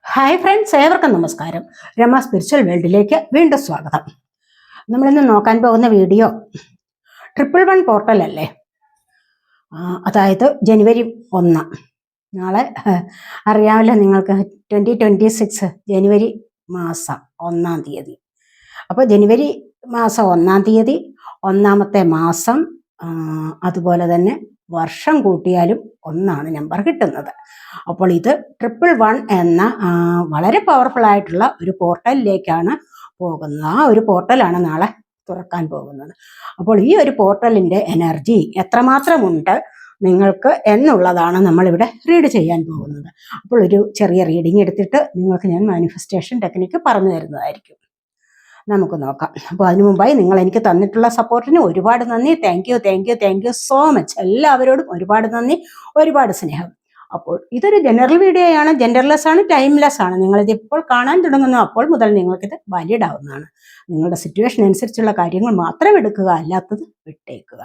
Hi friends, ഏവർക്കും നമസ്കാരം. Rama spiritual വേൾഡിലേക്ക് വീണ്ടും സ്വാഗതം. നമ്മളിന്ന് നോക്കാൻ പോകുന്ന വീഡിയോ 111 പോർട്ടൽ അല്ലേ. അതായത് ജനുവരി 1 നാളെ അറിയാമല്ലോ നിങ്ങൾക്ക്, 2026 ജനുവരി മാസം 1-ാം തീയതി. അപ്പോൾ ജനുവരി മാസം 1-ാം തീയതി, 1-ാമത്തെ മാസം, അതുപോലെ തന്നെ വർഷം കൂട്ടിയാലും 1 നമ്പർ കിട്ടുന്നത്. അപ്പോൾ ഇത് 111 എന്ന വളരെ പവർഫുൾ ആയിട്ടുള്ള ഒരു പോർട്ടലിലേക്കാണ് പോകുന്നത്. ആ ഒരു പോർട്ടലാണ് നാളെ തുറക്കാൻ പോകുന്നത്. അപ്പോൾ ഈ ഒരു പോർട്ടലിൻ്റെ എനർജി എത്രമാത്രമുണ്ട് നിങ്ങൾക്ക് എന്നുള്ളതാണ് നമ്മളിവിടെ റീഡ് ചെയ്യാൻ പോകുന്നത്. അപ്പോൾ ഒരു ചെറിയ റീഡിങ് എടുത്തിട്ട് നിങ്ങൾക്ക് ഞാൻ മാനിഫെസ്റ്റേഷൻ ടെക്നിക്ക് പറഞ്ഞു തരുന്നതായിരിക്കും. നമുക്ക് നോക്കാം. അപ്പോൾ അതിനു മുമ്പായി നിങ്ങൾ എനിക്ക് തന്നിട്ടുള്ള സപ്പോർട്ടിന് ഒരുപാട് നന്ദി. Thank you so much. എല്ലാവരോടും ഒരുപാട് നന്ദി, ഒരുപാട് സ്നേഹം. അപ്പോൾ ഇതൊരു ജനറൽ വീഡിയോ ആണ്, ജെൻഡർലെസ് ആണ്, ടൈംലെസ് ആണ്. നിങ്ങളിത് ഇപ്പോൾ കാണാൻ തുടങ്ങുന്നു അപ്പോൾ മുതൽ നിങ്ങൾക്കിത് വാലിഡ് ആവുന്നതാണ്. നിങ്ങളുടെ സിറ്റുവേഷൻ അനുസരിച്ചുള്ള കാര്യങ്ങൾ മാത്രം എടുക്കുക, അല്ലാത്തത് വിട്ടേക്കുക.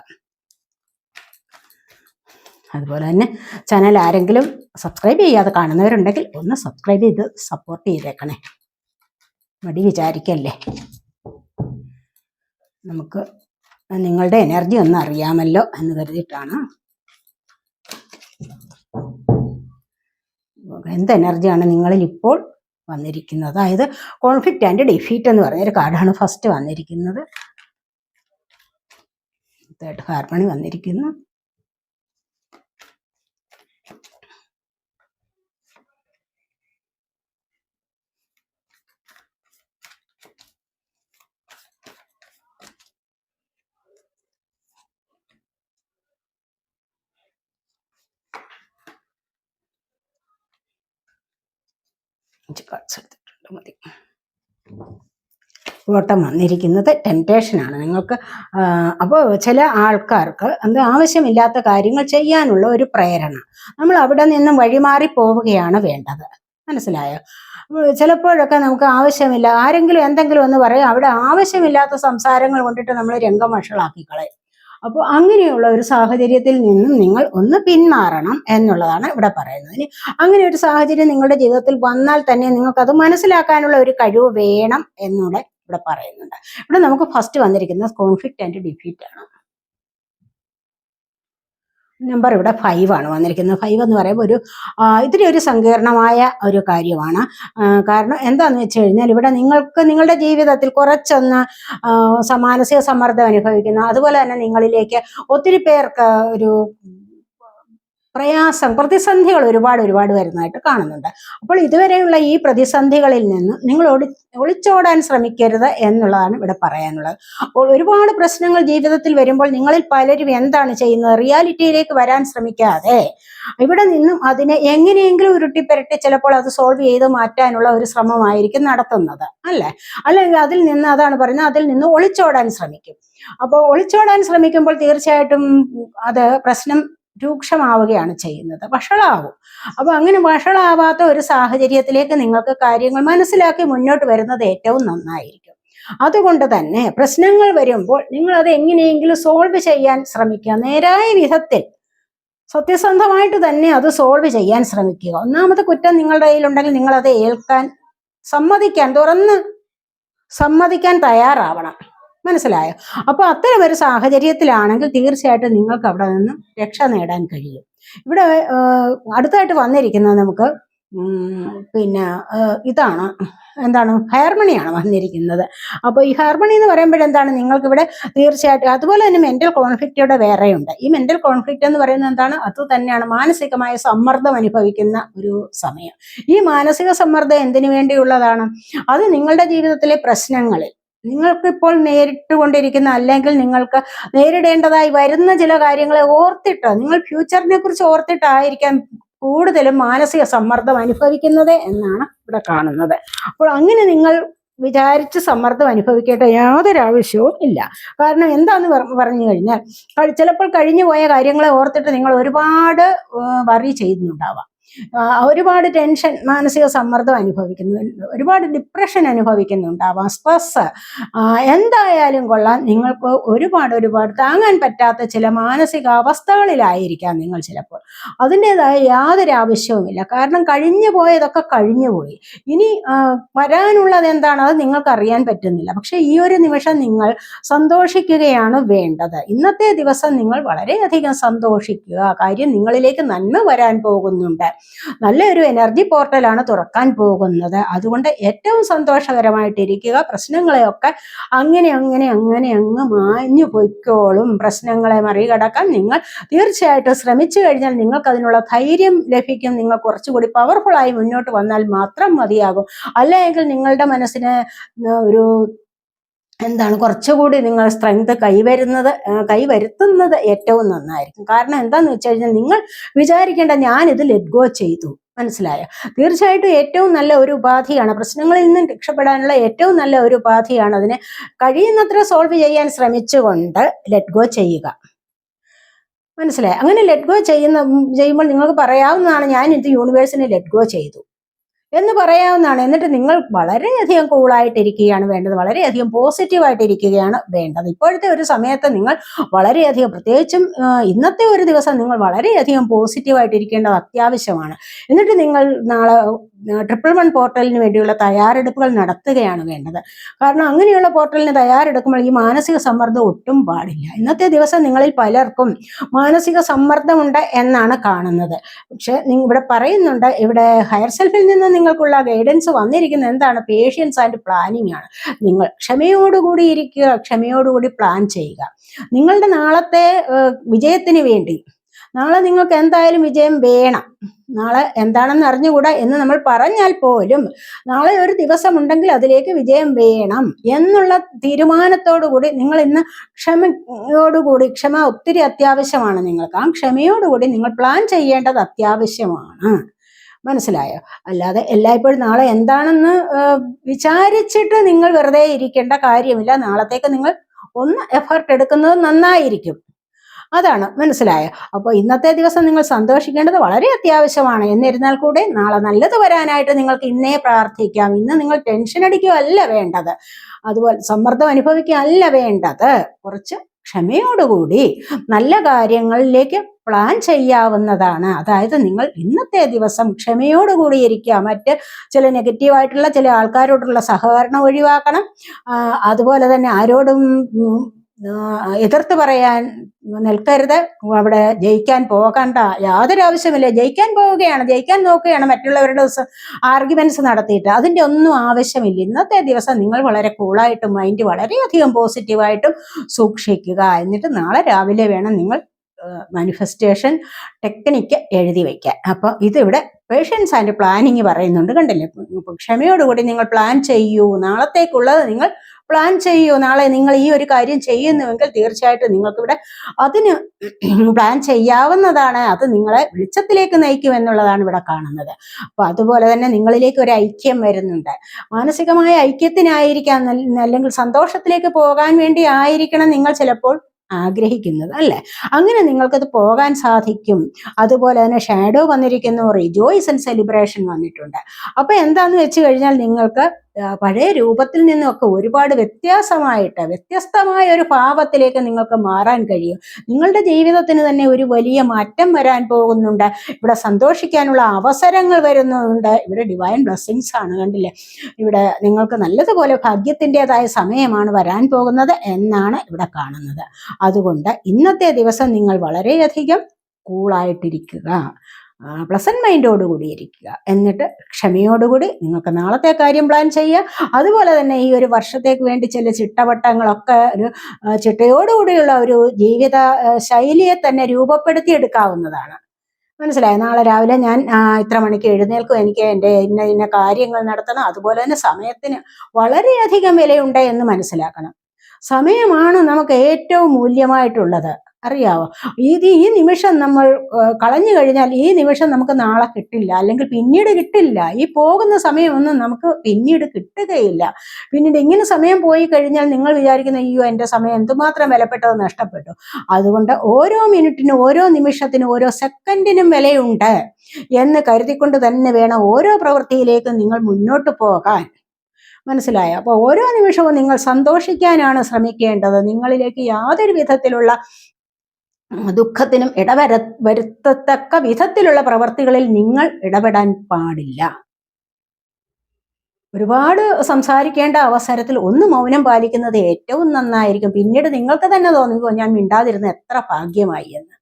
അതുപോലെ തന്നെ ചാനൽ ആരെങ്കിലും സബ്സ്ക്രൈബ് ചെയ്യാതെ കാണുന്നവരുണ്ടെങ്കിൽ ഒന്ന് സബ്സ്ക്രൈബ് ചെയ്ത് സപ്പോർട്ട് ചെയ്തേക്കണേ. മടി വിചാരിക്കല്ലേ. നമുക്ക് നിങ്ങളുടെ എനർജി ഒന്ന് അറിയാമല്ലോ എന്ന് കരുതിയിട്ടാണ്. എന്ത് എനർജിയാണ് നിങ്ങളിൽ ഇപ്പോൾ വന്നിരിക്കുന്നത്? അതായത് കോൺഫ്ലിക്റ്റ് ആൻഡ് ഡിഫീറ്റ് എന്ന് പറഞ്ഞൊരു കാർഡാണ് ഫസ്റ്റ് വന്നിരിക്കുന്നത്. തേർഡ് ഹാർമണി വന്നിരിക്കുന്നു. മതി. ഓട്ടം വന്നിരിക്കുന്നത് ടെംപ്ടേഷനാണ് നിങ്ങൾക്ക്. അപ്പോൾ ചില ആൾക്കാർക്ക് അത് ആവശ്യമില്ലാത്ത കാര്യങ്ങൾ ചെയ്യാനുള്ള ഒരു പ്രേരണ, നമ്മൾ അവിടെ നിന്നും വഴിമാറി പോവുകയാണ് വേണ്ടത്. മനസ്സിലായോ? ചിലപ്പോഴൊക്കെ നമുക്ക് ആവശ്യമില്ല, ആരെങ്കിലും എന്തെങ്കിലും ഒന്ന് പറയും, അവിടെ ആവശ്യമില്ലാത്ത സംസാരങ്ങൾ കൊണ്ടിട്ട് നമ്മൾ രംഗം വഷളാക്കി കളയും. അപ്പോൾ അങ്ങനെയുള്ള ഒരു സാഹചര്യത്തിൽ നിന്നും നിങ്ങൾ ഒന്ന് പിന്മാറണം എന്നുള്ളതാണ് ഇവിടെ പറയുന്നത്. ഇനി അങ്ങനെ ഒരു സാഹചര്യം നിങ്ങളുടെ ജീവിതത്തിൽ വന്നാൽ തന്നെ നിങ്ങൾക്കത് മനസ്സിലാക്കാനുള്ള ഒരു കഴിവ് വേണം എന്നുള്ള ഇവിടെ പറയുന്നുണ്ട്. ഇവിടെ നമുക്ക് ഫസ്റ്റ് വന്നിരിക്കുന്നത് കോൺഫ്ലിക്റ്റ് ആൻഡ് ഡിഫീറ്റ് ആണ്. നമ്പർ ഇവിടെ 5 ആണ് വന്നിരിക്കുന്നത്. 5 എന്ന് പറയുമ്പോൾ ഇതിരി ഒരു സങ്കീർണമായ ഒരു കാര്യമാണ്. കാരണം എന്താണെന്ന് വെച്ച് കഴിഞ്ഞാൽ ഇവിടെ നിങ്ങൾക്ക് നിങ്ങളുടെ ജീവിതത്തിൽ കുറച്ചൊന്ന് മാനസിക സമ്മർദ്ദം അനുഭവിക്കുന്ന, അതുപോലെ തന്നെ നിങ്ങളിലേക്ക് ഒത്തിരി പേർക്ക് ഒരു പ്രയാസം, പ്രതിസന്ധികൾ ഒരുപാട് വരുന്നതായിട്ട് കാണുന്നുണ്ട്. അപ്പോൾ ഇതുവരെയുള്ള ഈ പ്രതിസന്ധികളിൽ നിന്ന് നിങ്ങൾ ഒളിച്ചോടാൻ ശ്രമിക്കരുത് എന്നുള്ളതാണ് ഇവിടെ പറയാനുള്ളത്. അപ്പോൾ ഒരുപാട് പ്രശ്നങ്ങൾ ജീവിതത്തിൽ വരുമ്പോൾ നിങ്ങളിൽ പലരും എന്താണ് ചെയ്യുന്നത്? റിയാലിറ്റിയിലേക്ക് വരാൻ ശ്രമിക്കാതെ ഇവിടെ നിന്നും അതിനെ എങ്ങനെയെങ്കിലും ഉരുട്ടിപ്പരട്ടി ചിലപ്പോൾ അത് സോൾവ് ചെയ്ത് മാറ്റാനുള്ള ഒരു ശ്രമമായിരിക്കും നടത്തുന്നത്, അല്ലേ? അല്ലെങ്കിൽ അതിൽ നിന്ന്, അതാണ് പറയുന്നത്, അതിൽ നിന്ന് ഒളിച്ചോടാൻ ശ്രമിക്കും. അപ്പോൾ ഒളിച്ചോടാൻ ശ്രമിക്കുമ്പോൾ തീർച്ചയായിട്ടും അത് പ്രശ്നം രൂക്ഷമാവുകയാണ് ചെയ്യുന്നത്, വഷളാവും. അപ്പൊ അങ്ങനെ വഷളാവാത്ത ഒരു സാഹചര്യത്തിലേക്ക് നിങ്ങൾക്ക് കാര്യങ്ങൾ മനസ്സിലാക്കി മുന്നോട്ട് വരുന്നത് ഏറ്റവും നന്നായിരിക്കും. അതുകൊണ്ട് തന്നെ പ്രശ്നങ്ങൾ വരുമ്പോൾ നിങ്ങൾ അത് എങ്ങനെയെങ്കിലും സോൾവ് ചെയ്യാൻ ശ്രമിക്കുക. നേരായ വിധത്തിൽ സത്യസന്ധമായിട്ട് തന്നെ അത് സോൾവ് ചെയ്യാൻ ശ്രമിക്കുക. ഒന്നാമത്തെ കുറ്റം നിങ്ങളുടെ കയ്യിലുണ്ടെങ്കിൽ നിങ്ങൾ അത് ഏൽക്കാൻ തുറന്ന് സമ്മതിക്കാൻ തയ്യാറാവണം. മനസ്സിലായോ? അപ്പോൾ അത്തരം ഒരു സാഹചര്യത്തിലാണെങ്കിൽ തീർച്ചയായിട്ടും നിങ്ങൾക്ക് അവിടെ നിന്ന് രക്ഷ നേടാൻ കഴിയും. ഇവിടെ അടുത്തായിട്ട് വന്നിരിക്കുന്നത് നമുക്ക് ഇതാണ്, എന്താണ്, ഹാർമണിയാണ് വന്നിരിക്കുന്നത്. അപ്പോൾ ഈ ഹാർമണി എന്ന് പറയുമ്പോഴെന്താണ്, നിങ്ങൾക്കിവിടെ തീർച്ചയായിട്ടും അതുപോലെ തന്നെ മെന്റൽ കോൺഫ്ലിക്റ്റ് വേറെയുണ്ട്. ഈ മെന്റൽ കോൺഫ്ലിക്റ്റ് എന്ന് പറയുന്നത് എന്താണ്? അത് തന്നെയാണ് മാനസികമായ സമ്മർദ്ദം അനുഭവിക്കുന്ന ഒരു സമയം. ഈ മാനസിക സമ്മർദ്ദം എന്തിനു വേണ്ടിയുള്ളതാണ്? അത് നിങ്ങളുടെ ജീവിതത്തിലെ പ്രശ്നങ്ങളിൽ നിങ്ങൾക്കിപ്പോൾ നേരിട്ടുകൊണ്ടിരിക്കുന്ന, അല്ലെങ്കിൽ നിങ്ങൾക്ക് നേരിടേണ്ടതായി വരുന്ന ചില കാര്യങ്ങളെ ഓർത്തിട്ട്, നിങ്ങൾ ഫ്യൂച്ചറിനെ കുറിച്ച് ഓർത്തിട്ടായിരിക്കാം കൂടുതലും മാനസിക സമ്മർദ്ദം അനുഭവിക്കുന്നത് എന്നാണ് ഇവിടെ കാണുന്നത്. അപ്പോൾ അങ്ങനെ നിങ്ങൾ വിചാരിച്ച് സമ്മർദ്ദം അനുഭവിക്കേണ്ട യാതൊരു ആവശ്യവും ഇല്ല. കാരണം എന്താന്ന് പറഞ്ഞു കഴിഞ്ഞാൽ, ചിലപ്പോൾ കഴിഞ്ഞു പോയ കാര്യങ്ങളെ ഓർത്തിട്ട് നിങ്ങൾ ഒരുപാട് വറി ചെയ്യുന്നുണ്ടാവാം. ഒരുപാട് ടെൻഷൻ, മാനസിക സമ്മർദ്ദം അനുഭവിക്കുന്നുണ്ട്, ഒരുപാട് ഡിപ്രഷൻ അനുഭവിക്കുന്നുണ്ടാവാം, സ്ട്രെസ്, എന്തായാലും കൊള്ളാം, നിങ്ങൾക്ക് ഒരുപാട് താങ്ങാൻ പറ്റാത്ത ചില മാനസികാവസ്ഥകളിലായിരിക്കാം നിങ്ങൾ ചിലപ്പോൾ. അതിൻ്റെതായ യാതൊരു ആവശ്യവുമില്ല. കാരണം കഴിഞ്ഞു പോയതൊക്കെ കഴിഞ്ഞുപോയി. ഇനി വരാനുള്ളത് എന്താണ് അത് നിങ്ങൾക്ക് അറിയാൻ പറ്റുന്നില്ല. പക്ഷെ ഈ ഒരു നിമിഷം നിങ്ങൾ സന്തോഷിക്കുകയാണ് വേണ്ടത്. ഇന്നത്തെ ദിവസം നിങ്ങൾ വളരെയധികം സന്തോഷിക്കുക. കാര്യം നിങ്ങളിലേക്ക് നന്മ വരാൻ പോകുന്നുണ്ട്. നല്ലൊരു എനർജി പോർട്ടലാണ് തുറക്കാൻ പോകുന്നത്. അതുകൊണ്ട് ഏറ്റവും സന്തോഷകരമായിട്ടിരിക്കുക. പ്രശ്നങ്ങളെയൊക്കെ അങ്ങനെ അങ്ങ് മാഞ്ഞു പൊയ്ക്കോളും. പ്രശ്നങ്ങളെ മറികടക്കാൻ നിങ്ങൾ തീർച്ചയായിട്ടും ശ്രമിച്ചു കഴിഞ്ഞാൽ നിങ്ങൾക്ക് അതിനുള്ള ധൈര്യം ലഭിക്കും. നിങ്ങൾ കുറച്ചുകൂടി പവർഫുള്ളായി മുന്നോട്ട് വന്നാൽ മാത്രം മതിയാകും. അല്ലെങ്കിൽ നിങ്ങളുടെ മനസ്സിന് ഒരു കുറച്ചുകൂടി നിങ്ങൾ സ്ട്രെങ്ത് കൈവരുത്തുന്നത് ഏറ്റവും നന്നായിരിക്കും. കാരണം എന്താന്ന് വെച്ച് കഴിഞ്ഞാൽ നിങ്ങൾ വിചാരിക്കേണ്ട ഞാനിത് ലെറ്റ് ഗോ ചെയ്തു. മനസ്സിലായോ? തീർച്ചയായിട്ടും ഏറ്റവും നല്ല ഒരു ഉപാധിയാണ്, പ്രശ്നങ്ങളിൽ നിന്നും രക്ഷപ്പെടാനുള്ള ഏറ്റവും നല്ല ഒരു ഉപാധിയാണ്. അതിനെ കഴിയുന്നത്ര സോൾവ് ചെയ്യാൻ ശ്രമിച്ചുകൊണ്ട് ലെറ്റ് ഗോ ചെയ്യുക. മനസ്സിലായോ? അങ്ങനെ ലെറ്റ് ഗോ ചെയ്യുമ്പോൾ നിങ്ങൾക്ക് പറയാവുന്നതാണ്, ഞാൻ ഇത് യൂണിവേഴ്സിനെ ലെറ്റ് ഗോ ചെയ്തു എന്ന് പറയാവുന്നതാണ്. എന്നിട്ട് നിങ്ങൾ വളരെയധികം കൂളായിട്ടിരിക്കുകയാണ് വേണ്ടത്, വളരെയധികം പോസിറ്റീവായിട്ടിരിക്കുകയാണ് വേണ്ടത്. ഇപ്പോഴത്തെ ഒരു സമയത്ത് നിങ്ങൾ വളരെയധികം, പ്രത്യേകിച്ചും ഇന്നത്തെ ഒരു ദിവസം നിങ്ങൾ വളരെയധികം പോസിറ്റീവായിട്ടിരിക്കേണ്ടത് അത്യാവശ്യമാണ്. എന്നിട്ട് നിങ്ങൾ നാളെ 111 പോർട്ടലിന് വേണ്ടിയുള്ള തയ്യാറെടുപ്പുകൾ നടത്തുകയാണ് വേണ്ടത്. കാരണം അങ്ങനെയുള്ള പോർട്ടലിന് തയ്യാറെടുക്കുമ്പോൾ ഈ മാനസിക സമ്മർദ്ദം ഒട്ടും പാടില്ല. ഇന്നത്തെ ദിവസം നിങ്ങളിൽ പലർക്കും മാനസിക സമ്മർദ്ദമുണ്ട് എന്നാണ് കാണുന്നത്. പക്ഷെ ഇവിടെ പറയുന്നുണ്ട്, ഇവിടെ ഹയർ സെൽഫിൽ നിന്ന് നിങ്ങൾക്കുള്ള ഗൈഡൻസ് വന്നിരിക്കുന്നത് എന്താണ്? പേഷ്യൻസ് ആൻഡ് പ്ലാനിങ് ആണ്. നിങ്ങൾ ക്ഷമയോടുകൂടി ഇരിക്കുക, ക്ഷമയോടുകൂടി പ്ലാൻ ചെയ്യുക. നിങ്ങളുടെ നാളത്തെ വിജയത്തിന് വേണ്ടി, നാളെ നിങ്ങൾക്ക് എന്തായാലും വിജയം വേണം, നാളെ എന്താണെന്ന് അറിഞ്ഞുകൂടാ എന്ന് നമ്മൾ പറഞ്ഞാൽ പോലും നാളെ ഒരു ദിവസമുണ്ടെങ്കിൽ അതിലേക്ക് വിജയം വേണം എന്നുള്ള തീരുമാനത്തോടു കൂടി നിങ്ങൾ ഇന്ന് ക്ഷമ ഒത്തിരി അത്യാവശ്യമാണ് നിങ്ങൾക്ക്. ആ ക്ഷമയോടുകൂടി നിങ്ങൾ പ്ലാൻ ചെയ്യേണ്ടത് അത്യാവശ്യമാണ്. മനസ്സിലായോ? അല്ലാതെ എല്ലായ്പ്പോഴും നാളെ എന്താണെന്ന് വിചാരിച്ചിട്ട് നിങ്ങൾ വെറുതെ ഇരിക്കേണ്ട കാര്യമില്ല. നാളത്തേക്ക് നിങ്ങൾ ഒന്ന് എഫർട്ട് എടുക്കുന്നത് നന്നായിരിക്കും. അതാണ്. മനസ്സിലായോ? അപ്പോൾ ഇന്നത്തെ ദിവസം നിങ്ങൾ സന്തോഷിക്കേണ്ടത് വളരെ അത്യാവശ്യമാണ്. എന്നിരുന്നാൽ കൂടെ നാളെ നല്ലത് വരാനായിട്ട് നിങ്ങൾക്ക് ഇന്നേ പ്രാർത്ഥിക്കാം. ഇന്ന് നിങ്ങൾ ടെൻഷൻ അടിക്കുകയല്ല വേണ്ടത്, അതുപോലെ സമ്മർദ്ദം അനുഭവിക്കുകയല്ല വേണ്ടത്. കുറച്ച് ക്ഷമയോടുകൂടി നല്ല കാര്യങ്ങളിലേക്ക് പ്ലാൻ ചെയ്യാവുന്നതാണ്. അതായത് നിങ്ങൾ ഇന്നത്തെ ദിവസം ക്ഷമയോടുകൂടി ഇരിക്കുക. മറ്റ് ചില നെഗറ്റീവായിട്ടുള്ള ചില ആൾക്കാരോടുള്ള സഹകരണം ഒഴിവാക്കണം. അതുപോലെ തന്നെ ആരോടും എതിർത്ത് പറയാൻ നിൽക്കരുത്. അവിടെ ജയിക്കാൻ പോകണ്ട, യാതൊരു ആവശ്യമില്ല. ജയിക്കാൻ നോക്കുകയാണ് മറ്റുള്ളവരുടെ ആർഗ്യുമെന്റ്സ് നടത്തിയിട്ട്, അതിൻ്റെ ഒന്നും ആവശ്യമില്ല. ഇന്നത്തെ ദിവസം നിങ്ങൾ വളരെ കൂളായിട്ടും മൈൻഡ് വളരെയധികം പോസിറ്റീവായിട്ടും സൂക്ഷിക്കുക. എന്നിട്ട് നാളെ രാവിലെ വേണം നിങ്ങൾ മാനിഫെസ്റ്റേഷൻ ടെക്നിക്ക് എഴുതി വയ്ക്കാൻ. അപ്പോൾ ഇതിവിടെ പേഷ്യൻസ് ആൻഡ് പ്ലാനിങ് പറയുന്നുണ്ട്. കണ്ടില്ലേ? ക്ഷമയോടുകൂടി നിങ്ങൾ പ്ലാൻ ചെയ്യൂ. നാളത്തേക്കുള്ളത് നിങ്ങൾ പ്ലാൻ ചെയ്യൂ. നാളെ നിങ്ങൾ ഈ ഒരു കാര്യം ചെയ്യുന്നുവെങ്കിൽ തീർച്ചയായിട്ടും നിങ്ങൾക്കിവിടെ അതിന് പ്ലാൻ ചെയ്യാവുന്നതാണ്. അത് നിങ്ങളെ വെളിച്ചത്തിലേക്ക് നയിക്കും എന്നുള്ളതാണ് ഇവിടെ കാണുന്നത്. അപ്പൊ അതുപോലെ തന്നെ നിങ്ങളിലേക്ക് ഒരു ഐക്യം വരുന്നുണ്ട്. മാനസികമായ ഐക്യത്തിനായിരിക്കാം, അല്ലെങ്കിൽ സന്തോഷത്തിലേക്ക് പോകാൻ വേണ്ടി ആയിരിക്കണം നിങ്ങൾ ചിലപ്പോൾ ആഗ്രഹിക്കുന്നത്, അല്ലെ? അങ്ങനെ നിങ്ങൾക്കത് പോകാൻ സാധിക്കും. അതുപോലെ തന്നെ ഷാഡോ വന്നിരിക്കുന്നു, റിജോയ്സ് ആൻഡ് സെലിബ്രേഷൻ വന്നിട്ടുണ്ട്. അപ്പൊ എന്താന്ന് വെച്ച് കഴിഞ്ഞാൽ നിങ്ങൾക്ക് പഴയ രൂപത്തിൽ നിന്നൊക്കെ ഒരുപാട് വ്യത്യസ്തമായ ഒരു ഭാവത്തിലേക്ക് നിങ്ങൾക്ക് മാറാൻ കഴിയും. നിങ്ങളുടെ ജീവിതത്തിന് തന്നെ ഒരു വലിയ മാറ്റം വരാൻ പോകുന്നുണ്ട്. ഇവിടെ സന്തോഷിക്കാനുള്ള അവസരങ്ങൾ വരുന്നുണ്ട്. ഇവിടെ ഡിവൈൻ ബ്ലെസ്സിങ്സ് ആണ്. കണ്ടില്ലേ? ഇവിടെ നിങ്ങൾക്ക് നല്ലതുപോലെ ഭാഗ്യത്തിൻ്റെതായ സമയമാണ് വരാൻ പോകുന്നത് എന്നാണ് ഇവിടെ കാണുന്നത്. അതുകൊണ്ട് ഇന്നത്തെ ദിവസം നിങ്ങൾ വളരെയധികം കൂളായിട്ടിരിക്കുക, പ്ലസന്റ് മൈൻഡോടുകൂടി ഇരിക്കുക. എന്നിട്ട് ക്ഷമയോടുകൂടി നിങ്ങൾക്ക് നാളത്തെ കാര്യം പ്ലാൻ ചെയ്യുക. അതുപോലെ തന്നെ ഈ ഒരു വർഷത്തേക്ക് വേണ്ടി ചില ചിട്ടവട്ടങ്ങളൊക്കെ ഒരു ചിട്ടയോടുകൂടിയുള്ള ഒരു ജീവിത ശൈലിയെ തന്നെ രൂപപ്പെടുത്തിയെടുക്കാവുന്നതാണ്. മനസ്സിലായോ? നാളെ രാവിലെ ഞാൻ ഇത്ര മണിക്ക് എഴുന്നേൽക്കും, എനിക്ക് എൻ്റെ ഇന്ന കാര്യങ്ങൾ നടത്തണം. അതുപോലെ തന്നെ സമയത്തിന് വളരെയധികം വിലയുണ്ട് എന്ന് മനസ്സിലാക്കണം. സമയമാണ് നമുക്ക് ഏറ്റവും മൂല്യമായിട്ടുള്ളത്, അറിയാവോ? ഈ നിമിഷം നമ്മൾ കളഞ്ഞു കഴിഞ്ഞാൽ ഈ നിമിഷം നമുക്ക് നാളെ കിട്ടില്ല, അല്ലെങ്കിൽ പിന്നീട് കിട്ടില്ല. ഈ പോകുന്ന സമയമൊന്നും നമുക്ക് പിന്നീട് കിട്ടുകയില്ല. പിന്നീട് ഇങ്ങനെ സമയം പോയി കഴിഞ്ഞാൽ നിങ്ങൾ വിചാരിക്കുന്ന അയ്യോ എൻ്റെ സമയം എന്തുമാത്രം വിലപ്പെട്ടത് നഷ്ടപ്പെട്ടു. അതുകൊണ്ട് ഓരോ മിനിറ്റിനും ഓരോ നിമിഷത്തിനും ഓരോ സെക്കൻഡിനും വിലയുണ്ട് എന്ന് കരുതിക്കൊണ്ട് തന്നെ വേണം ഓരോ പ്രവൃത്തിയിലേക്കും നിങ്ങൾ മുന്നോട്ട് പോകാൻ. മനസ്സിലായോ? അപ്പോൾ ഓരോ നിമിഷവും നിങ്ങൾ സന്തോഷിക്കാനാണ് ശ്രമിക്കേണ്ടത്. നിങ്ങളിലേക്ക് യാതൊരു വിധത്തിലുള്ള ദുഃഖത്തിനും വരുത്തത്തക്ക വിധത്തിലുള്ള പ്രവർത്തികളിൽ നിങ്ങൾ ഇടപെടാൻ പാടില്ല. ഒരുപാട് സംസാരിക്കേണ്ട അവസരത്തിൽ ഒന്ന് മൗനം പാലിക്കുന്നത് ഏറ്റവും നന്നായിരിക്കും. പിന്നീട് നിങ്ങൾക്ക് തന്നെ തോന്നുമോ ഞാൻ മിണ്ടാതിരുന്ന എത്ര ഭാഗ്യമായി എന്ന്.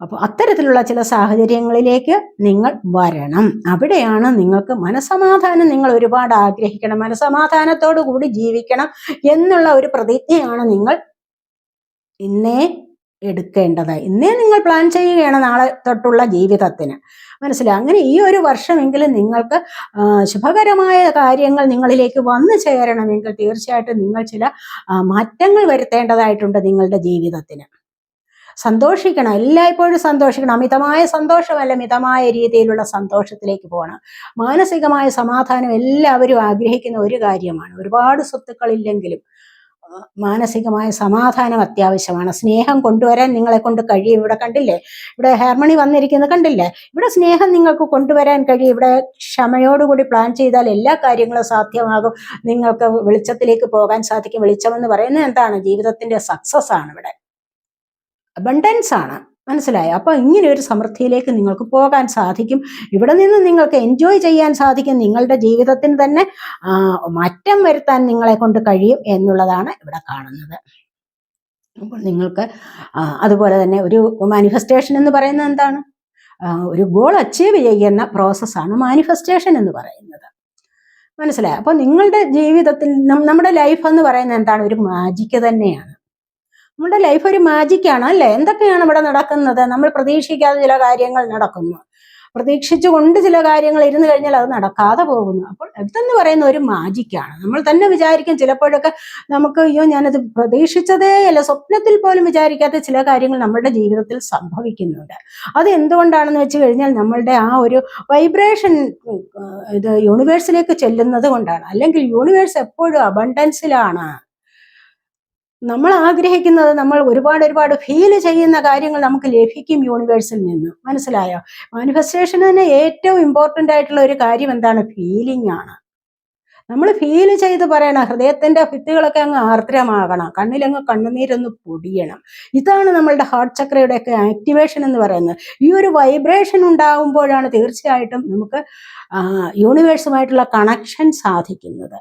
അപ്പോൾ അത്തരത്തിലുള്ള ചില സാഹചര്യങ്ങളിലേക്ക് നിങ്ങൾ വരണം. അവിടെയാണ് നിങ്ങൾക്ക് മനസമാധാനം നിങ്ങൾ ഒരുപാട് ആഗ്രഹിക്കണം, മനസമാധാനത്തോടു കൂടി ജീവിക്കണം എന്നുള്ള ഒരു പ്രതിജ്ഞയാണ് നിങ്ങൾ ഇന്നേ എടുക്കേണ്ടത്. ഇന്നേ നിങ്ങൾ പ്ലാൻ ചെയ്യുകയാണ് നാളെ തൊട്ടുള്ള ജീവിതത്തിന്. മനസ്സിലായി? അങ്ങനെ ഈ ഒരു വർഷമെങ്കിലും നിങ്ങൾക്ക് ശുഭകരമായ കാര്യങ്ങൾ നിങ്ങളിലേക്ക് വന്നു ചേരണമെങ്കിൽ തീർച്ചയായിട്ടും നിങ്ങൾ ചില മാറ്റങ്ങൾ വരുത്തേണ്ടതായിട്ടുണ്ട് നിങ്ങളുടെ ജീവിതത്തിന്. സന്തോഷിക്കണം, എല്ലായ്പ്പോഴും സന്തോഷിക്കണം. അമിതമായ സന്തോഷമല്ല, മിതമായ രീതിയിലുള്ള സന്തോഷത്തിലേക്ക് പോകണം. മാനസികമായ സമാധാനം എല്ലാവരും ആഗ്രഹിക്കുന്ന ഒരു കാര്യമാണ്. ഒരുപാട് സ്വത്തുക്കളില്ലെങ്കിലും മാനസികമായ സമാധാനം അത്യാവശ്യമാണ്. സ്നേഹം കൊണ്ടുവരാൻ നിങ്ങളെ കൊണ്ട് കഴിയും. ഇവിടെ കണ്ടില്ലേ, ഇവിടെ ഹാർമണി വന്നിരിക്കുന്നത് കണ്ടില്ലേ? ഇവിടെ സ്നേഹം നിങ്ങൾക്ക് കൊണ്ടുവരാൻ കഴിയും. ഇവിടെ ക്ഷമയോടുകൂടി പ്ലാൻ ചെയ്താൽ എല്ലാ കാര്യങ്ങളും സാധ്യമാകും. നിങ്ങൾക്ക് വെളിച്ചത്തിലേക്ക് പോകാൻ സാധിക്കും. വെളിച്ചമെന്ന് പറയുന്നത് എന്താണ്? ജീവിതത്തിന്റെ സക്സസ് ആണ്, ഇവിടെ അബണ്ടൻസ് ആണ്. മനസ്സിലായോ? അപ്പൊ ഇങ്ങനെ ഒരു സമൃദ്ധിയിലേക്ക് നിങ്ങൾക്ക് പോകാൻ സാധിക്കും. ഇവിടെ നിന്ന് നിങ്ങൾക്ക് എൻജോയ് ചെയ്യാൻ സാധിക്കും. നിങ്ങളുടെ ജീവിതത്തിന് തന്നെ മാറ്റം വരുത്താൻ നിങ്ങളെ കൊണ്ട് കഴിയും എന്നുള്ളതാണ് ഇവിടെ കാണുന്നത്. അപ്പോൾ നിങ്ങൾക്ക് അതുപോലെ തന്നെ ഒരു മാനിഫെസ്റ്റേഷൻ എന്ന് പറയുന്നത് എന്താണ്? ഒരു ഗോൾ അച്ചീവ് ചെയ്യുന്ന പ്രോസസ്സാണ് മാനിഫെസ്റ്റേഷൻ എന്ന് പറയുന്നത്. മനസ്സിലായോ? അപ്പോൾ നിങ്ങളുടെ ജീവിതത്തിൽ നമ്മുടെ ലൈഫ് എന്ന് പറയുന്നത് എന്താണ്? ഒരു മാജിക്ക് തന്നെയാണ്. നമ്മുടെ ലൈഫ് ഒരു മാജിക്കാണ് അല്ലേ? എന്തൊക്കെയാണ് ഇവിടെ നടക്കുന്നത്? നമ്മൾ പ്രതീക്ഷിക്കാതെ ചില കാര്യങ്ങൾ നടക്കുന്നു, പ്രതീക്ഷിച്ചുകൊണ്ട് ചില കാര്യങ്ങൾ ഇരുന്ന് കഴിഞ്ഞാൽ അത് നടക്കാതെ പോകുന്നു. അപ്പോൾ ഇതെന്ന് പറയുന്ന ഒരു മാജിക്കാണ്. നമ്മൾ തന്നെ വിചാരിക്കും ചിലപ്പോഴൊക്കെ നമുക്ക് അയ്യോ ഞാനത് പ്രതീക്ഷിച്ചതേ അല്ല, സ്വപ്നത്തിൽ പോലും വിചാരിക്കാത്ത ചില കാര്യങ്ങൾ നമ്മുടെ ജീവിതത്തിൽ സംഭവിക്കുന്നുണ്ട്. അത് എന്തുകൊണ്ടാണെന്ന് വെച്ച് കഴിഞ്ഞാൽ നമ്മളുടെ ആ ഒരു വൈബ്രേഷൻ ഇത് യൂണിവേഴ്സിലേക്ക് ചെല്ലുന്നത് കൊണ്ടാണ്. അല്ലെങ്കിൽ യൂണിവേഴ്സ് എപ്പോഴും അബണ്ടൻസിലാണ്. നമ്മൾ ആഗ്രഹിക്കുന്നത്, നമ്മൾ ഒരുപാട് ഫീൽ ചെയ്യുന്ന കാര്യങ്ങൾ നമുക്ക് ലഭിക്കും യൂണിവേഴ്സിൽ നിന്ന്. മനസ്സിലായോ? മാനിഫെസ്റ്റേഷൻ തന്നെ ഏറ്റവും ഇമ്പോർട്ടൻ്റ് ആയിട്ടുള്ള ഒരു കാര്യം എന്താണ്? ഫീലിംഗ് ആണ്. നമ്മൾ ഫീൽ ചെയ്ത് പറയണം. ഹൃദയത്തിന്റെ ഭിത്തികളൊക്കെ അങ്ങ് ആർദ്രമാകണം, കണ്ണിലങ്ങ് കണ്ണുനീരൊന്ന് പൊടിയണം. ഇതാണ് നമ്മളുടെ ഹാർട്ട് ചക്രയുടെ ഒക്കെ ആക്ടിവേഷൻ എന്ന് പറയുന്നത്. ഈ ഒരു വൈബ്രേഷൻ ഉണ്ടാകുമ്പോഴാണ് തീർച്ചയായിട്ടും നമുക്ക് യൂണിവേഴ്സുമായിട്ടുള്ള കണക്ഷൻ സാധിക്കുന്നത്.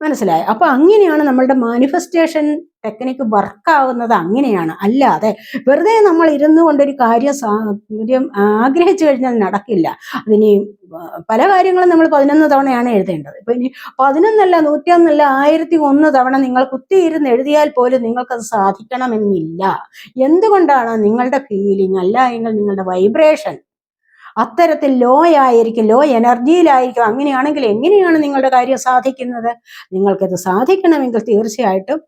മനസ്സിലായി? അപ്പൊ അങ്ങനെയാണ് നമ്മളുടെ മാനിഫെസ്റ്റേഷൻ ടെക്നിക്ക് വർക്കാവുന്നത്. അങ്ങനെയാണ്. അല്ലാതെ വെറുതെ നമ്മൾ ഇരുന്നു കൊണ്ടൊരു കാര്യം ആഗ്രഹിച്ചു കഴിഞ്ഞാൽ നടക്കില്ല. അതിന് പല കാര്യങ്ങളും നമ്മൾ 11 തവണയാണ് എഴുതേണ്ടത്. ഇപ്പൊ ഇനി 11 101 1001 തവണ നിങ്ങൾ കുത്തിയിരുന്ന് എഴുതിയാൽ പോലും നിങ്ങൾക്കത് സാധിക്കണമെന്നില്ല. എന്തുകൊണ്ടാണ്? നിങ്ങളുടെ ഫീലിംഗ് അല്ല എങ്കിൽ നിങ്ങളുടെ വൈബ്രേഷൻ അത്തരത്തിൽ ലോ ആയിരിക്കും, ലോ എനർജിയിലായിരിക്കും. അങ്ങനെയാണെങ്കിൽ എങ്ങനെയാണ് നിങ്ങളുടെ കാര്യം സാധിക്കുന്നത്? നിങ്ങൾക്കത് സാധിക്കണമെങ്കിൽ തീർച്ചയായിട്ടും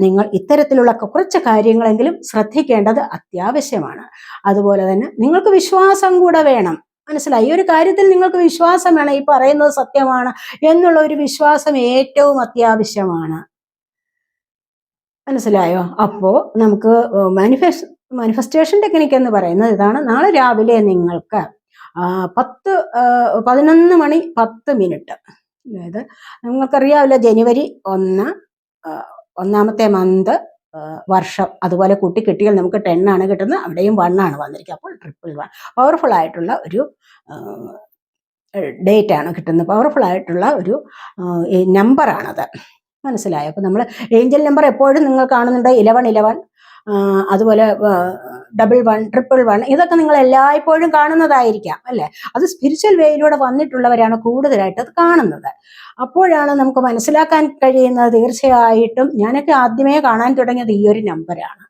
നിങ്ങൾ ഇത്തരത്തിലുള്ള കുറച്ച് കാര്യങ്ങളെങ്കിലും ശ്രദ്ധിക്കേണ്ടത് അത്യാവശ്യമാണ്. അതുപോലെ തന്നെ നിങ്ങൾക്ക് വിശ്വാസം കൂടെ വേണം. മനസ്സിലായി? ഈ ഒരു കാര്യത്തിൽ നിങ്ങൾക്ക് വിശ്വാസം വേണം. ഈ പറയുന്നത് സത്യമാണ് എന്നുള്ള ഒരു വിശ്വാസം ഏറ്റവും അത്യാവശ്യമാണ്. മനസ്സിലായോ? അപ്പോ നമുക്ക് മാനിഫെസ്റ്റേഷൻ ടെക്നിക്ക് എന്ന് പറയുന്നത് ഇതാണ്. നാളെ രാവിലെ നിങ്ങൾക്ക് 11 മണി 10 മിനിറ്റ്, അതായത് നിങ്ങൾക്കറിയാവില്ല ജനുവരി 1 ഒന്നാമത്തെ മന്ത് വർഷം, അതുപോലെ കൂട്ടി കിട്ടിയാൽ നമുക്ക് 10 ആണ് കിട്ടുന്നത്. അവിടെയും 1 ആണ് വന്നിരിക്കുക. അപ്പോൾ 111 പവർഫുൾ ആയിട്ടുള്ള ഒരു ഡേറ്റ് ആണ് കിട്ടുന്നത്. പവർഫുൾ ആയിട്ടുള്ള ഒരു നമ്പറാണത്. മനസ്സിലായോ? അപ്പോൾ നമ്മൾ ഏഞ്ചൽ നമ്പർ എപ്പോഴും നിങ്ങൾ കാണുന്നുണ്ട് 1111, അതുപോലെ 11, 111, ഇതൊക്കെ നിങ്ങൾ എല്ലായ്പ്പോഴും കാണുന്നതായിരിക്കാം അല്ലേ? അത് സ്പിരിച്വൽ വേയിലൂടെ വന്നിട്ടുള്ളവരാണ് കൂടുതലായിട്ട് അത് കാണുന്നത്. അപ്പോഴാണ് നമുക്ക് മനസ്സിലാക്കാൻ കഴിയുന്നത്. തീർച്ചയായിട്ടും ഞാനൊക്കെ ആദ്യമേ കാണാൻ തുടങ്ങിയത് ഈ ഒരു നമ്പറാണ്.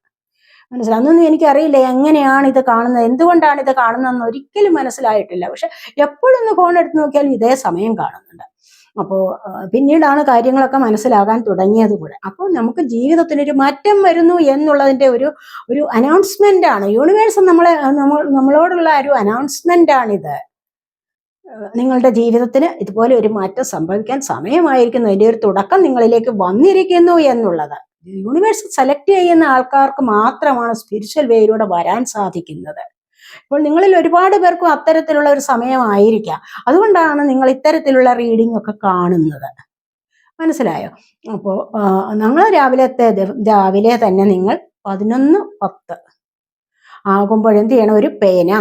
മനസ്സിലായി? അന്നൊന്നും എനിക്കറിയില്ല എങ്ങനെയാണ് ഇത് കാണുന്നത്, എന്തുകൊണ്ടാണ് ഇത് കാണുന്നതെന്ന് ഒരിക്കലും മനസ്സിലായിട്ടില്ല. പക്ഷെ എപ്പോഴൊന്ന് ഫോൺ എടുത്ത് നോക്കിയാലും ഇതേ സമയം കാണുന്നുണ്ട്. അപ്പോൾ പിന്നീടാണ് കാര്യങ്ങളൊക്കെ മനസ്സിലാകാൻ തുടങ്ങിയത് കൂടെ. അപ്പോൾ നമുക്ക് ജീവിതത്തിനൊരു മാറ്റം വരുന്നു എന്നുള്ളതിൻ്റെ ഒരു അനൗൺസ്മെന്റ് ആണ്. യൂണിവേഴ്സ് നമ്മളോടുള്ള ഒരു അനൗൺസ്മെന്റ് ആണിത്. നിങ്ങളുടെ ജീവിതത്തിന് ഇതുപോലെ ഒരു മാറ്റം സംഭവിക്കാൻ സമയമായിരിക്കുന്നു, അതിൻ്റെ ഒരു തുടക്കം നിങ്ങളിലേക്ക് വന്നിരിക്കുന്നു എന്നുള്ളത്. യൂണിവേഴ്സ് സെലക്ട് ചെയ്യുന്ന ആൾക്കാർക്ക് മാത്രമാണ് സ്പിരിച്വൽ വേയിലൂടെ വരാൻ സാധിക്കുന്നത്. ഇപ്പോൾ നിങ്ങളിൽ ഒരുപാട് പേർക്കും അത്തരത്തിലുള്ള ഒരു സമയമായിരിക്കാം. അതുകൊണ്ടാണ് നിങ്ങൾ ഇത്തരത്തിലുള്ള റീഡിംഗ് ഒക്കെ കാണുന്നത്. മനസ്സിലായോ? അപ്പോൾ നിങ്ങൾ രാവിലെ തന്നെ നിങ്ങൾ 11:10 ആകുമ്പോഴെന്ത് ചെയ്യണം? ഒരു പേന,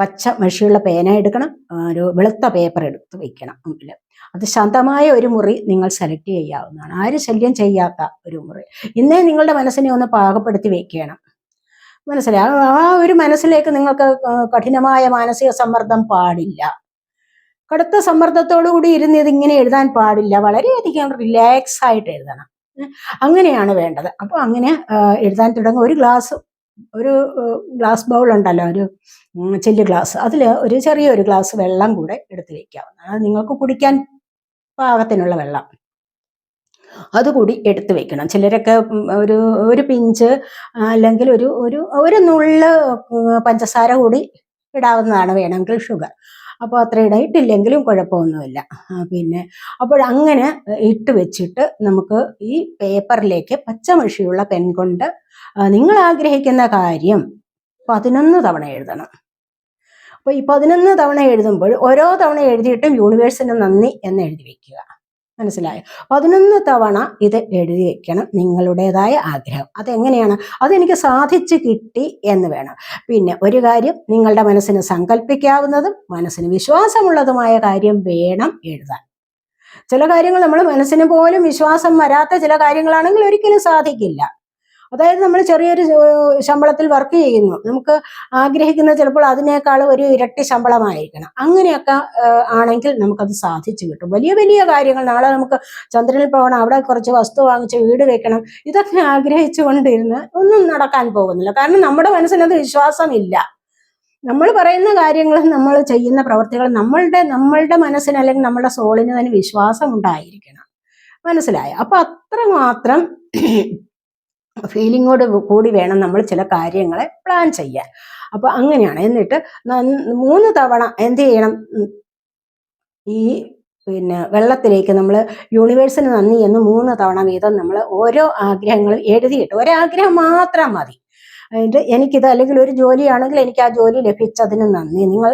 പച്ച മഷിയുള്ള പേന എടുക്കണം, ഒരു വെളുത്ത പേപ്പർ എടുത്ത് വെക്കണം മുമ്പിൽ. അത് ശാന്തമായ ഒരു മുറി നിങ്ങൾ സെലക്ട് ചെയ്യാവുന്നതാണ്. ആരും ശല്യം ചെയ്യാത്ത ഒരു മുറി. ഇന്നേ നിങ്ങളുടെ മനസ്സിനെ ഒന്ന് പാകപ്പെടുത്തി വെക്കണം. മനസ്സിലായി? ആ ഒരു മനസ്സിലേക്ക് നിങ്ങൾക്ക് കഠിനമായ മാനസിക സമ്മർദ്ദം പാടില്ല. കടുത്ത സമ്മർദ്ദത്തോടു കൂടി ഇരുന്ന് ഇതിങ്ങനെ എഴുതാൻ പാടില്ല. വളരെയധികം റിലാക്സ് ആയിട്ട് എഴുതണം. അങ്ങനെയാണ് വേണ്ടത്. അപ്പോൾ അങ്ങനെ എഴുതാൻ തുടങ്ങും. ഒരു ഗ്ലാസ് ബൗൾ ഉണ്ടല്ലോ, ഒരു ചെല്ലു ഗ്ലാസ്, അതിൽ ഒരു ചെറിയൊരു ഗ്ലാസ് വെള്ളം കൂടെ എടുത്ത് വെക്കാവുന്നതാണ്. അത് നിങ്ങൾക്ക് കുടിക്കാൻ പാകത്തിനുള്ള വെള്ളം അതുകൂടി എടുത്തു വെക്കണം. ചിലരൊക്കെ ഒരു പിഞ്ച് അല്ലെങ്കിൽ ഒരു നുള്ള് പഞ്ചസാര കൂടി ഇടാവുന്നതാണ്, വേണമെങ്കിൽ ഷുഗർ. അപ്പോൾ അത്ര ഇട്ടില്ലെങ്കിലും കുഴപ്പമൊന്നുമില്ല. പിന്നെ അപ്പോഴങ്ങനെ ഇട്ട് വെച്ചിട്ട് നമുക്ക് ഈ പേപ്പറിലേക്ക് പച്ചമഷിയുള്ള പെൻ കൊണ്ട് നിങ്ങൾ ആഗ്രഹിക്കുന്ന കാര്യം 11 തവണ എഴുതണം. അപ്പോൾ ഈ 11 തവണ എഴുതുമ്പോൾ ഓരോ തവണ എഴുതിയിട്ടും യൂണിവേഴ്സിന് നന്ദി എന്ന് എഴുതി വെക്കുക. മനസ്സിലായോ? 11 തവണ ഇത് എഴുതി വെക്കണം, നിങ്ങളുടേതായ ആഗ്രഹം. അതെങ്ങനെയാണ്? അതെനിക്ക് സാധിച്ചു കിട്ടി എന്ന് വേണം. പിന്നെ ഒരു കാര്യം, നിങ്ങളുടെ മനസ്സിന് സങ്കല്പിക്കാവുന്നതും മനസ്സിന് വിശ്വാസമുള്ളതുമായ കാര്യം വേണം എഴുതാൻ. ചില കാര്യങ്ങൾ നമ്മൾ മനസ്സിന് പോലും വിശ്വാസം വരാത്ത ചില കാര്യങ്ങളാണെങ്കിൽ ഒരിക്കലും സാധിക്കില്ല. അതായത് നമ്മൾ ചെറിയൊരു ശമ്പളത്തിൽ വർക്ക് ചെയ്യുന്നു, നമുക്ക് ആഗ്രഹിക്കുന്ന ചിലപ്പോൾ അതിനേക്കാൾ ഒരു ഇരട്ടി ശമ്പളമായിരിക്കണം. അങ്ങനെയൊക്കെ ആണെങ്കിൽ നമുക്കത് സാധിച്ചു കിട്ടും. വലിയ വലിയ കാര്യങ്ങൾ, നാളെ നമുക്ക് ചന്ദ്രനിൽ പോകണം, അവിടെ കുറച്ച് വസ്തു വാങ്ങിച്ച് വീട് വെക്കണം, ഇതൊക്കെ ആഗ്രഹിച്ചു കൊണ്ടിരുന്ന് ഒന്നും നടക്കാൻ പോകുന്നില്ല. കാരണം നമ്മുടെ മനസ്സിനത് വിശ്വാസമില്ല. നമ്മൾ പറയുന്ന കാര്യങ്ങളും നമ്മൾ ചെയ്യുന്ന പ്രവൃത്തികളും നമ്മളുടെ മനസ്സിന് അല്ലെങ്കിൽ നമ്മുടെ സോളിന് തന്നെ വിശ്വാസം ഉണ്ടായിരിക്കണം. മനസ്സിലായോ? അപ്പൊ അത്രമാത്രം ഫീലിങ്ങോട് കൂടി വേണം നമ്മൾ ചില കാര്യങ്ങളെ പ്ലാൻ ചെയ്യാൻ. അപ്പൊ അങ്ങനെയാണ്. എന്നിട്ട് 3 തവണ എന്ത് ചെയ്യണം? ഈ വെള്ളത്തിലേക്ക് നമ്മൾ യൂണിവേഴ്സിന് നന്ദി എന്ന് 3 തവണ വീതം നമ്മൾ ഓരോ ആഗ്രഹങ്ങളും എഴുതിയിട്ട്, ഒരാഗ്രഹം മാത്രം മതി. എന്നിട്ട് എനിക്കിത്, അല്ലെങ്കിൽ ഒരു ജോലിയാണെങ്കിൽ എനിക്ക് ആ ജോലി ലഭിച്ചതിന് നന്ദി. നിങ്ങൾ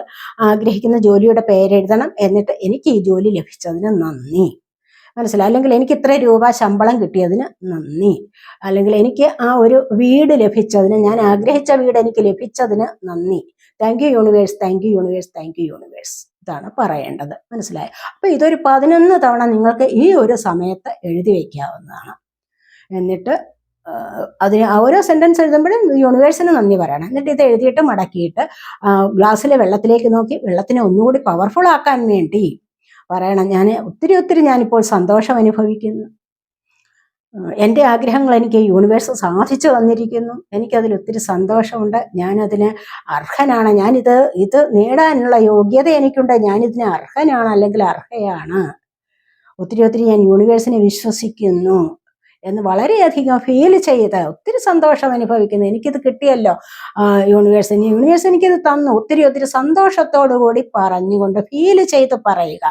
ആഗ്രഹിക്കുന്ന ജോലിയുടെ പേരെഴുതണം. എന്നിട്ട് എനിക്ക് ഈ ജോലി ലഭിച്ചതിന് നന്ദി. മനസ്സിലായി? അല്ലെങ്കിൽ എനിക്ക് ഇത്ര രൂപ ശമ്പളം കിട്ടിയതിന് നന്ദി, അല്ലെങ്കിൽ എനിക്ക് ആ ഒരു വീട് ലഭിച്ചതിന്, ഞാൻ ആഗ്രഹിച്ച വീട് എനിക്ക് ലഭിച്ചതിന് നന്ദി. Thank you universe, thank you universe, thank you universe. ഇതാണ് പറയേണ്ടത്. മനസ്സിലായി? അപ്പൊ ഇതൊരു 11 തവണ നിങ്ങൾക്ക് ഈ ഒരു സമയത്ത് എഴുതി വയ്ക്കാവുന്നതാണ്. എന്നിട്ട് അതിന് ഓരോ സെന്റൻസ് എഴുതുമ്പോഴും യൂണിവേഴ്സിന് നന്ദി പറയണം. എന്നിട്ട് ഇത് എഴുതിയിട്ട് മടക്കിയിട്ട് ഗ്ലാസ്സിലെ വെള്ളത്തിലേക്ക് നോക്കി വെള്ളത്തിനെ ഒന്നുകൂടി പവർഫുൾ ആക്കാൻ വേണ്ടി പറയണം, ഒത്തിരി ഞാനിപ്പോൾ സന്തോഷം അനുഭവിക്കുന്നു, എൻ്റെ ആഗ്രഹങ്ങൾ എനിക്ക് യൂണിവേഴ്സ് സാധിച്ചു തന്നിരിക്കുന്നു, എനിക്കതിൽ ഒത്തിരി സന്തോഷമുണ്ട്, ഞാനതിന് അർഹനാണ്, ഇത് നേടാനുള്ള യോഗ്യത എനിക്കുണ്ട്, ഞാനിതിന് അർഹനാണ് അല്ലെങ്കിൽ അർഹയാണ്, ഒത്തിരി ഞാൻ യൂണിവേഴ്സിനെ വിശ്വസിക്കുന്നു എന്ന് വളരെയധികം ഫീൽ ചെയ്ത് ഒത്തിരി സന്തോഷം അനുഭവിക്കുന്നു. എനിക്കിത് കിട്ടിയല്ലോ, യൂണിവേഴ്സ് എനിക്കിത് തന്നു, ഒത്തിരി സന്തോഷത്തോടു കൂടി പറഞ്ഞുകൊണ്ട് ഫീൽ ചെയ്ത് പറയുക.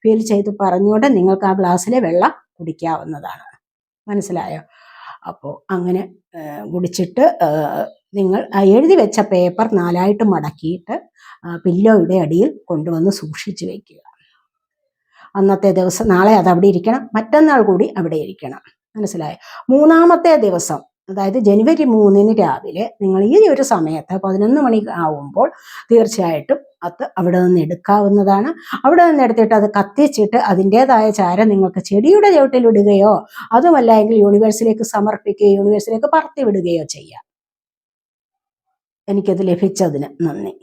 ഫീൽ ചെയ്ത് പറഞ്ഞുകൊണ്ട് നിങ്ങൾക്ക് ആ ഗ്ലാസ്സിലെ വെള്ളം കുടിക്കാവുന്നതാണ്. മനസ്സിലായോ? അപ്പോൾ അങ്ങനെ കുടിച്ചിട്ട് നിങ്ങൾ എഴുതി വെച്ച പേപ്പർ 4ആയിട്ട് മടക്കിയിട്ട് പില്ലോയുടെ അടിയിൽ കൊണ്ടുവന്ന് സൂക്ഷിച്ചു വയ്ക്കുക. അന്നത്തെ ദിവസം, നാളെ അത് അവിടെ ഇരിക്കണം, മറ്റന്നാൾ കൂടി അവിടെ ഇരിക്കണം. മനസ്സിലായോ? 3-ാമത്തെ ദിവസം, അതായത് ജനുവരി 3 രാവിലെ നിങ്ങൾ ഈ ഒരു സമയത്ത് 11 മണി ആവുമ്പോൾ തീർച്ചയായിട്ടും അത് അവിടെ നിന്ന് എടുക്കാവുന്നതാണ്. അവിടെ നിന്ന് എടുത്തിട്ട് അത് കത്തിച്ചിട്ട് അതിൻ്റെതായ ചാരം നിങ്ങൾക്ക് ചെടിയുടെ ചുവട്ടിലിടുകയോ അതുമല്ല എങ്കിൽ യൂണിവേഴ്സിലേക്ക് സമർപ്പിക്കുകയോ യൂണിവേഴ്സിലേക്ക് പറത്തി വിടുകയോ ചെയ്യാം. എനിക്കത് ലഭിച്ചതിന് നന്ദി.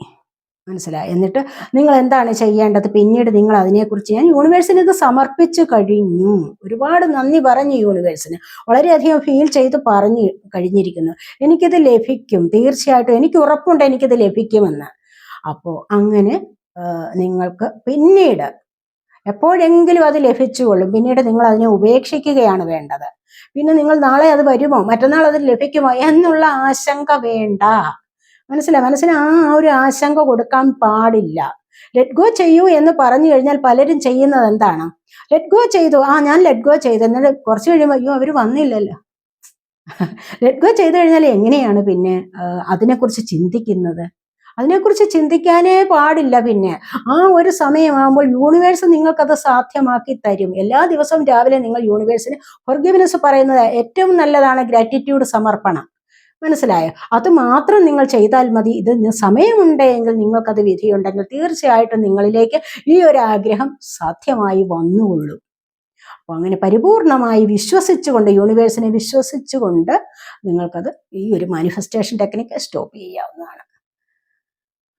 മനസ്സിലായി? എന്നിട്ട് നിങ്ങൾ എന്താണ് ചെയ്യേണ്ടത്? പിന്നീട് നിങ്ങൾ അതിനെക്കുറിച്ച്, ഞാൻ യൂണിവേഴ്സിന് ഇത് സമർപ്പിച്ചു കഴിഞ്ഞു, ഒരുപാട് നന്ദി പറഞ്ഞു യൂണിവേഴ്സിന്, വളരെയധികം ഫീൽ ചെയ്ത് പറഞ്ഞു കഴിഞ്ഞിരിക്കുന്നു, എനിക്കിത് ലഭിക്കും, തീർച്ചയായിട്ടും എനിക്ക് ഉറപ്പുണ്ട് എനിക്കിത് ലഭിക്കുമെന്ന്. അപ്പോൾ അങ്ങനെ നിങ്ങൾക്ക് പിന്നീട് എപ്പോഴെങ്കിലും അത് ലഭിച്ചുകൊള്ളും. പിന്നീട് നിങ്ങൾ അതിനെ ഉപേക്ഷിക്കുകയാണ് വേണ്ടത്. പിന്നെ നിങ്ങൾ നാളെ അത് വരുമോ, മറ്റന്നാൾ അത് ലഭിക്കുമോ എന്നുള്ള ആശങ്ക വേണ്ട. മനസ്സിന് ആ ഒരു ആശങ്ക കൊടുക്കാൻ പാടില്ല. ലെറ്റ് ഗോ ചെയ്യൂ എന്ന് പറഞ്ഞു കഴിഞ്ഞാൽ പലരും ചെയ്യുന്നത് എന്താണ്, ലെറ്റ് ഗോ ചെയ്തു, ഞാൻ ലെറ്റ് ഗോ ചെയ്തു, എന്നിട്ട് കുറച്ച് കഴിയുമ്പോൾ അയ്യോ അവർ വന്നില്ലല്ലോ. ലെറ്റ് ഗോ ചെയ്തു കഴിഞ്ഞാൽ എങ്ങനെയാണ് പിന്നെ അതിനെക്കുറിച്ച് ചിന്തിക്കുന്നത്? അതിനെക്കുറിച്ച് ചിന്തിക്കാനേ പാടില്ല. പിന്നെ ആ ഒരു സമയമാകുമ്പോൾ യൂണിവേഴ്സ് നിങ്ങൾക്കത് സാധ്യമാക്കി തരും. എല്ലാ ദിവസവും രാവിലെ നിങ്ങൾ യൂണിവേഴ്സിന് ഫോർഗിവ്നെസ് പറയുന്നത് ഏറ്റവും നല്ലതാണ്, ഗ്രാറ്റിറ്റ്യൂഡ് സമർപ്പണം. മനസ്സിലായോ? അത് മാത്രം നിങ്ങൾ ചെയ്താൽ മതി. ഇത് സമയമുണ്ടെങ്കിൽ, നിങ്ങൾക്കത് വിധിയുണ്ടെങ്കിൽ തീർച്ചയായിട്ടും നിങ്ങളിലേക്ക് ഈ ഒരു ആഗ്രഹം സാധ്യമായി വന്നുകൊള്ളും. അപ്പോൾ അങ്ങനെ പരിപൂർണമായി വിശ്വസിച്ചുകൊണ്ട്, യൂണിവേഴ്സിനെ വിശ്വസിച്ചുകൊണ്ട് നിങ്ങൾക്കത് ഈ ഒരു മാനിഫെസ്റ്റേഷൻ ടെക്നിക്ക് സ്റ്റോപ്പ് ചെയ്യാവുന്നതാണ്.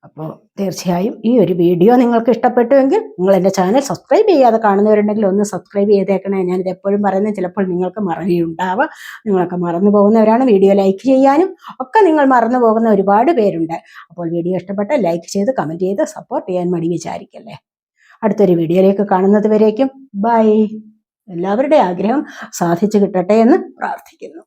അപ്പോൾ തീർച്ചയായും ഈ ഒരു വീഡിയോ നിങ്ങൾക്ക് ഇഷ്ടപ്പെട്ടുവെങ്കിൽ നിങ്ങൾ എൻ്റെ ചാനൽ സബ്സ്ക്രൈബ് ചെയ്യാതെ കാണുന്നവരുണ്ടെങ്കിൽ ഒന്ന് സബ്സ്ക്രൈബ് ചെയ്തേക്കണേ. ഞാനിത് എപ്പോഴും പറയുന്നത് ചിലപ്പോൾ നിങ്ങൾക്ക് മറവിയുണ്ടാവാം. നിങ്ങളൊക്കെ മറന്നു പോകുന്നവരാണ്. വീഡിയോ ലൈക്ക് ചെയ്യാനും ഒക്കെ നിങ്ങൾ മറന്നു പോകുന്ന ഒരുപാട് പേരുണ്ട്. അപ്പോൾ വീഡിയോ ഇഷ്ടപ്പെട്ട ലൈക്ക് ചെയ്ത് കമൻറ്റ് ചെയ്ത് സപ്പോർട്ട് ചെയ്യാൻ മടി വിചാരിക്കല്ലേ. അടുത്തൊരു വീഡിയോയിലേക്ക് കാണുന്നത് വരേക്കും ബൈ. എല്ലാവരുടെ ആഗ്രഹം സാധിച്ചു കിട്ടട്ടെ എന്ന് പ്രാർത്ഥിക്കുന്നു.